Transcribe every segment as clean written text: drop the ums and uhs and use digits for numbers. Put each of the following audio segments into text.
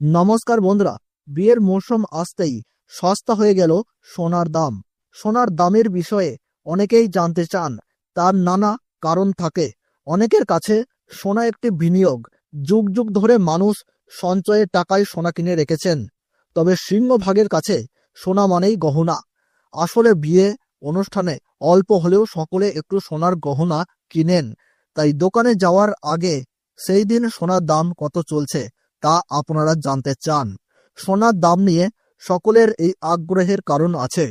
নমস্কার বন্ধুরা, বিয়ের মৌসুম আসতেই সস্তা হয়ে গেল সোনার দাম। সোনার দামের বিষয়ে অনেকেই জানতে চান। তার নানা কারণ থাকে। অনেকের কাছে সোনা একটি বিনিয়োগ। যুগ যুগ ধরে মানুষ সঞ্চয়ের টাকায় সোনা কিনে রেখেছেন। তবে সিংহভাগের কাছে সোনা মানেই গহনা। আসলে বিয়ে অনুষ্ঠানে অল্প হলেও সকলে একটু সোনার গহনা কিনেন। তাই দোকানে যাওয়ার আগে সেই দিন সোনার দাম কত চলছে তা আপনারা জানতে চান। সোনার দাম নিয়ে সকলের এই আগ্রহের কারণ আছে।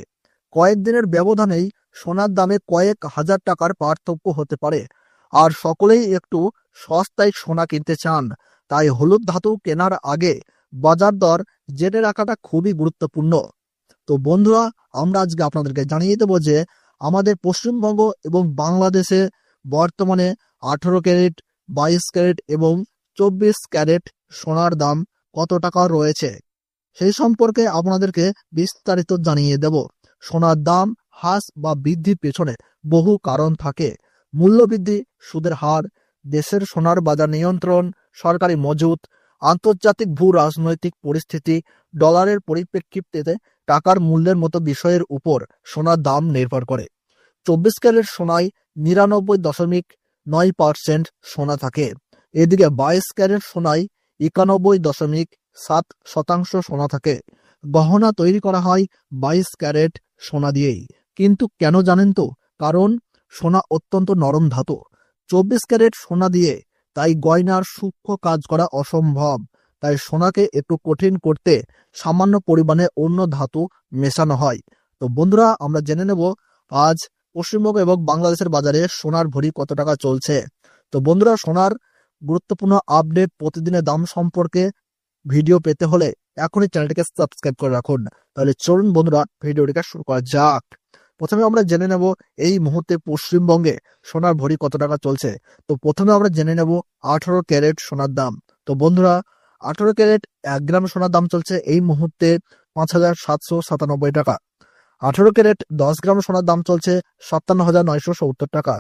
কয়েকদিনের ব্যবধানেই সোনার দামে কয়েক হাজার টাকার পার্থক্য হতে পারে, আর সকলেই একটু সস্তায় সোনা কিনতে চান। তাই হলুদ ধাতু কেনার আগে বাজার দর জেনে রাখাটা খুবই গুরুত্বপূর্ণ। তো বন্ধুরা, আমরা আজকে আপনাদেরকে জানিয়ে দেবো যে আমাদের পশ্চিমবঙ্গ এবং বাংলাদেশে বর্তমানে 18 ক্যারেট, 22 ক্যারেট এবং 24 ক্যারেট সোনার দাম কত টাকা রয়েছে সেই সম্পর্কে আপনাদেরকে বিস্তারিত জানিয়ে দেব। সোনার দাম হ্রাস বা বৃদ্ধির পেছনে বহু কারণ থাকে। মূল্যবৃদ্ধি, সুদের হার, দেশের সোনার বাজার নিয়ন্ত্রণ, সরকারি মজুত, আন্তর্জাতিক ভূ রাজনৈতিক পরিস্থিতি, ডলারের পরিপ্রেক্ষিতে টাকার মূল্যের মতো বিষয়ের উপর সোনার দাম নির্ভর করে। 24 ক্যারেট সোনায় 99.9% সোনা থাকে। এদিকে 22 ক্যারেট সোনায় 91.7% সোনা থাকে। গহনা তৈরি করা হয় 22 ক্যারেট সোনা দিয়েই। কিন্তু কেন জানেন তো? কারণ সোনা অত্যন্ত নরম ধাতু। 24 ক্যারেট সোনা দিয়ে তাই গয়নার সূক্ষ্ম কাজ করা অসম্ভব। তাই সোনাকে একটু কঠিন করতে সামান্য পরিমাণে অন্য ধাতু মেশানো হয়। তো বন্ধুরা, আমরা জেনে নেব আজ পশ্চিমবঙ্গ এবং বাংলাদেশের বাজারে সোনার ভরি কত টাকা চলছে। তো বন্ধুরা, সোনার গুরুত্বপূর্ণ আপডেট, প্রতিদিনের দাম সম্পর্কে ভিডিও পেতে হলে এখনই চ্যানেলটিকে সাবস্ক্রাইব করে রাখুন। তাহলে চলুন বন্ধুরা, ভিডিওটিকে শুরু করা যাক। প্রথমে আমরা জেনে নেব এই মুহূর্তে পশ্চিমবঙ্গে সোনার ভরি কত টাকা চলছে। তো প্রথমে আমরা জেনে নেব 18 ক্যারেট সোনার দাম। তো বন্ধুরা, 18 ক্যারেট 1 গ্রাম সোনার দাম চলছে এই মুহূর্তে 5,797 টাকা। 18 ক্যারেট 10 গ্রাম সোনার দাম চলছে 57,970 টাকা।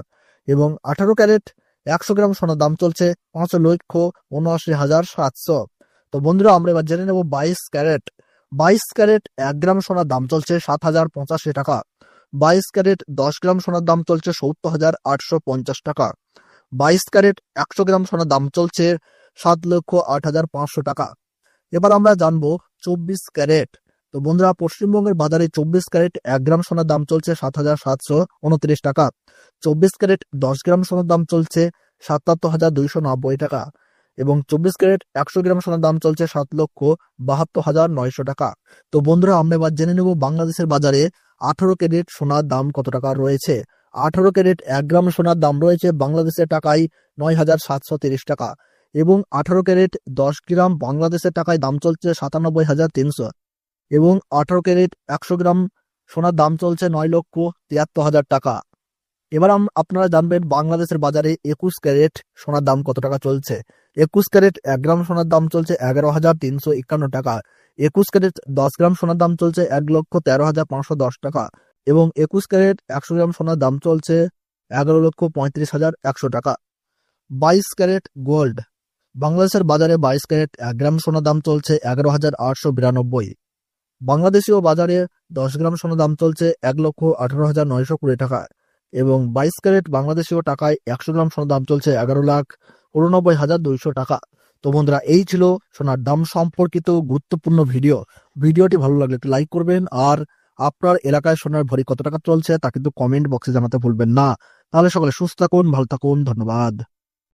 এবং 18 ক্যারেট 100 গ্রাম সোনার দাম চলছে 5,79,700। তো বন্ধুরা, আমরা এবার জেনে নেব 22 ক্যারেট। 22 ক্যারেট 1 গ্রাম সোনার দাম চলছে 7,085 টাকা। 22 ক্যারেট 10 গ্রাম সোনার দাম চলছে 70,850 টাকা। 22 ক্যারেট 100 গ্রাম সোনার দাম চলছে 7,08,500 টাকা। এবার আমরা জানবো 24 ক্যারেট। তো বন্ধুরা, পশ্চিমবঙ্গের বাজারে 24 ক্যারেট 1 গ্রাম সোনার দাম চলছে 7,729 টাকা। 24 ক্যারেট 10 গ্রাম সোনার দাম চলছে 77,290 টাকা। এবং 24 ক্যারেট 100 গ্রাম সোনার দাম চলছে 7,72,900 টাকা। তো বন্ধুরা, আমরা এবার জেনে নেব বাংলাদেশের বাজারে 18 ক্যারেট সোনার দাম কত টাকা রয়েছে। 18 ক্যারেট 1 গ্রাম সোনার দাম রয়েছে বাংলাদেশের টাকায় 9,730 টাকা। এবং 18 ক্যারেট 10 গ্রাম বাংলাদেশের টাকায় দাম চলছে 97,300। এবং 18 ক্যারেট 100 গ্রাম সোনার দাম চলছে 9,73,000 টাকা। এবার আপনারা জানবেন বাংলাদেশের বাজারে 21 ক্যারেট সোনার দাম কত টাকা চলছে। 21 ক্যারেট 1 গ্রাম সোনার দাম চলছে 11,351 টাকা। 21 ক্যারেট 10 গ্রাম সোনার দাম চলছে 1,13,510 টাকা। এবং 21 ক্যারেট 100 গ্রাম সোনার দাম চলছে 11,35,100 টাকা। 22 ক্যারেট গোল্ড। বাংলাদেশের বাজারে 22 ক্যারেট 1 গ্রাম সোনার দাম চলছে 11,892। বাংলাদেশীয় বাজারে 10 গ্রাম সোনার দাম চলছে 1,18,920 টাকা। এবং 22 ক্যারেট বাংলাদেশীয় টাকায় 100 গ্রাম সোনার দাম চলছে 11,89,200 টাকা। তো বন্ধুরা, এই ছিল সোনার দাম সম্পর্কিত গুরুত্বপূর্ণ ভিডিও। ভিডিওটি ভালো লাগলে একটু লাইক করবেন, আর আপনার এলাকায় সোনার ভরি কত টাকা চলছে তা কিন্তু কমেন্ট বক্সে জানাতে ভুলবেন না। তাহলে সকলে সুস্থ থাকুন, ভালো থাকুন, ধন্যবাদ।